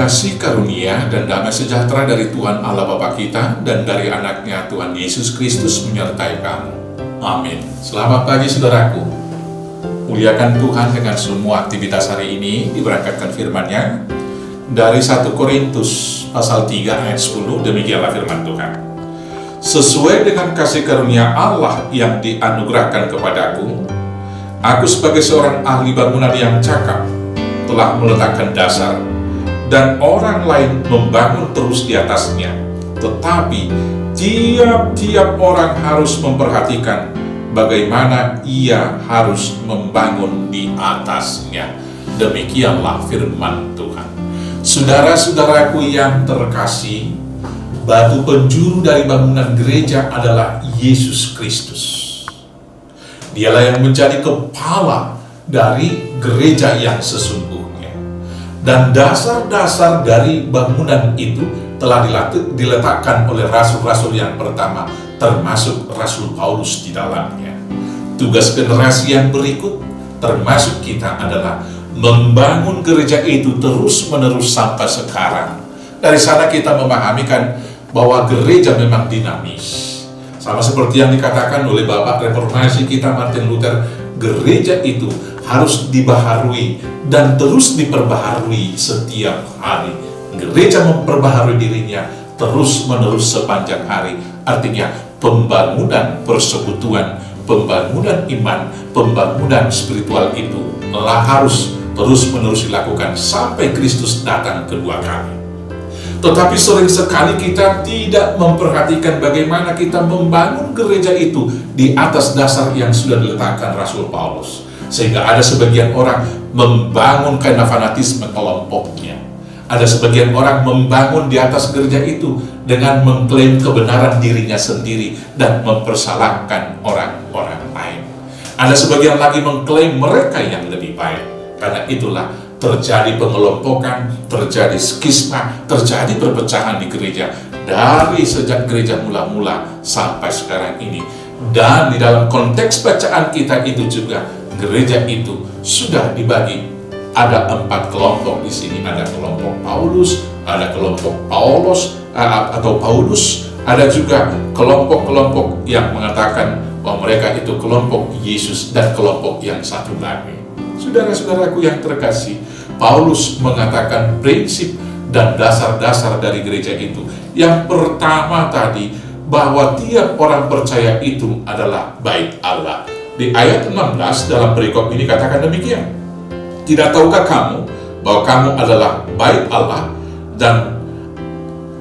kasih karunia dan damai sejahtera dari Tuhan Allah Bapa kita dan dari anaknya Tuhan Yesus Kristus menyertai kamu. Amin. Selamat pagi saudaraku. Muliakan Tuhan dengan semua aktivitas hari ini. Diberangkatkan firman-Nya dari 1 Korintus pasal 3 ayat 10. Demikianlah firman Tuhan. Sesuai dengan kasih karunia Allah yang dianugerahkan kepadaku, aku sebagai seorang ahli bangunan yang cakap telah meletakkan dasar, dan orang lain membangun terus di atasnya. Tetapi tiap-tiap orang harus memperhatikan bagaimana ia harus membangun di atasnya. Demikianlah firman Tuhan. Saudara-saudaraku yang terkasih, batu penjuru dari bangunan gereja adalah Yesus Kristus. Dialah yang menjadi kepala dari gereja yang sesungguhnya. Dan dasar-dasar dari bangunan itu telah diletakkan oleh rasul-rasul yang pertama, termasuk Rasul Paulus di dalamnya. Tugas generasi yang berikut, termasuk kita, adalah membangun gereja itu terus-menerus sampai sekarang. Dari sana kita memahamikan bahwa gereja memang dinamis. Sama seperti yang dikatakan oleh Bapak Reformasi kita Martin Luther, gereja itu harus dibaharui dan terus diperbaharui setiap hari. Gereja memperbaharui dirinya terus-menerus sepanjang hari. Artinya pembangunan persekutuan, pembangunan iman, pembangunan spiritual itu harus terus-menerus dilakukan sampai Kristus datang kedua kali. Tetapi sering sekali kita tidak memperhatikan bagaimana kita membangun gereja itu di atas dasar yang sudah diletakkan Rasul Paulus. Sehingga ada sebagian orang membangun karena fanatisme kelompoknya. Ada sebagian orang membangun di atas gereja itu dengan mengklaim kebenaran dirinya sendiri dan mempersalahkan orang-orang lain. Ada sebagian lagi mengklaim mereka yang lebih baik. Karena itulah terjadi pengelompokan, terjadi skisma, terjadi perpecahan di gereja dari sejak gereja mula-mula sampai sekarang ini. Dan di dalam konteks bacaan kita itu juga, gereja itu sudah dibagi. Ada 4 kelompok di sini. Ada kelompok Paulus, ada kelompok Paulus, ada juga kelompok-kelompok yang mengatakan bahwa mereka itu kelompok Yesus, dan kelompok yang satu lagi. Saudara-saudaraku yang terkasih, Paulus mengatakan prinsip dan dasar-dasar dari gereja itu. Yang pertama tadi, bahwa tiap orang percaya itu adalah bait Allah. Di ayat 16 dalam perikop ini katakan demikian. Tidak tahukah kamu bahwa kamu adalah bait Allah dan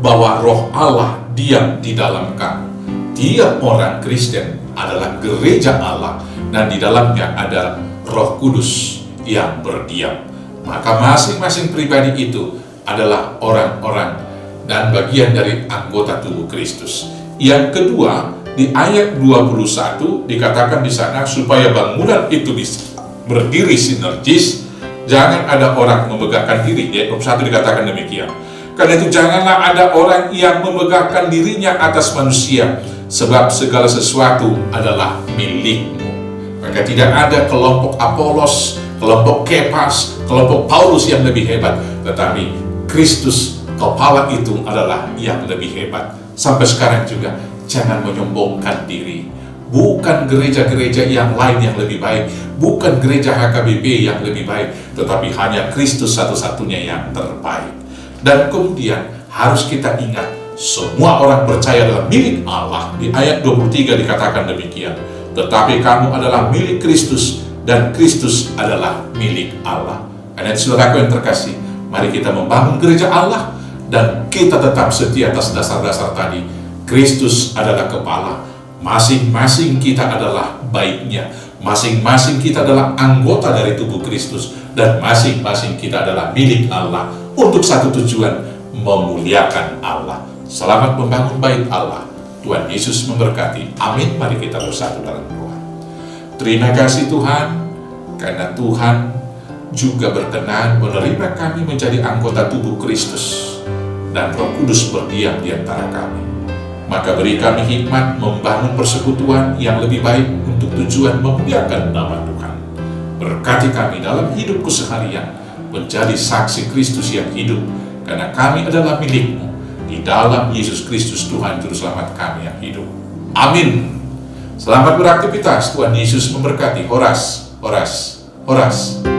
bahwa roh Allah diam di dalam kamu? Tiap orang Kristen adalah gereja Allah dan di dalamnya ada Roh Kudus yang berdiam. Maka masing-masing pribadi itu adalah orang-orang dan bagian dari anggota tubuh Kristus. Yang kedua, di ayat 21 dikatakan di sana supaya bangunan itu bisa berdiri sinergis, jangan ada orang memegahkan diri. Ayat 21 dikatakan demikian. Karena itu janganlah ada orang yang memegahkan dirinya atas manusia, sebab segala sesuatu adalah milikmu. Maka tidak ada kelompok Apolos, kelompok Kepas, kelompok Paulus yang lebih hebat, tetapi Kristus kepala itu adalah yang lebih hebat. Sampai sekarang juga jangan menyombongkan diri. Bukan gereja-gereja yang lain yang lebih baik, bukan gereja HKBP yang lebih baik, tetapi hanya Kristus satu-satunya yang terbaik. Dan kemudian harus kita ingat, semua orang percaya adalah milik Allah. Di ayat 23 dikatakan demikian. Tetapi kamu adalah milik Kristus, dan Kristus adalah milik Allah. Karena itu saudaraku yang terkasih, mari kita membangun gereja Allah, dan kita tetap setia atas dasar-dasar tadi. Kristus adalah kepala, masing-masing kita adalah baitnya, masing-masing kita adalah anggota dari tubuh Kristus, dan masing-masing kita adalah milik Allah untuk satu tujuan, memuliakan Allah. Selamat membangun bait Allah. Tuhan Yesus memberkati. Amin. Mari kita bersatu dalam doa. Terima kasih Tuhan, karena Tuhan juga berkenan menerima kami menjadi anggota tubuh Kristus, dan Roh Kudus berdiam di antara kami. Maka beri kami hikmat membangun persekutuan yang lebih baik untuk tujuan memuliakan nama Tuhan. Berkati kami dalam hidup keseharian, menjadi saksi Kristus yang hidup, karena kami adalah milik-Mu di dalam Yesus Kristus Tuhan Juru Selamat kami yang hidup. Amin. Selamat beraktivitas. Tuhan Yesus memberkati. Horas, horas, horas.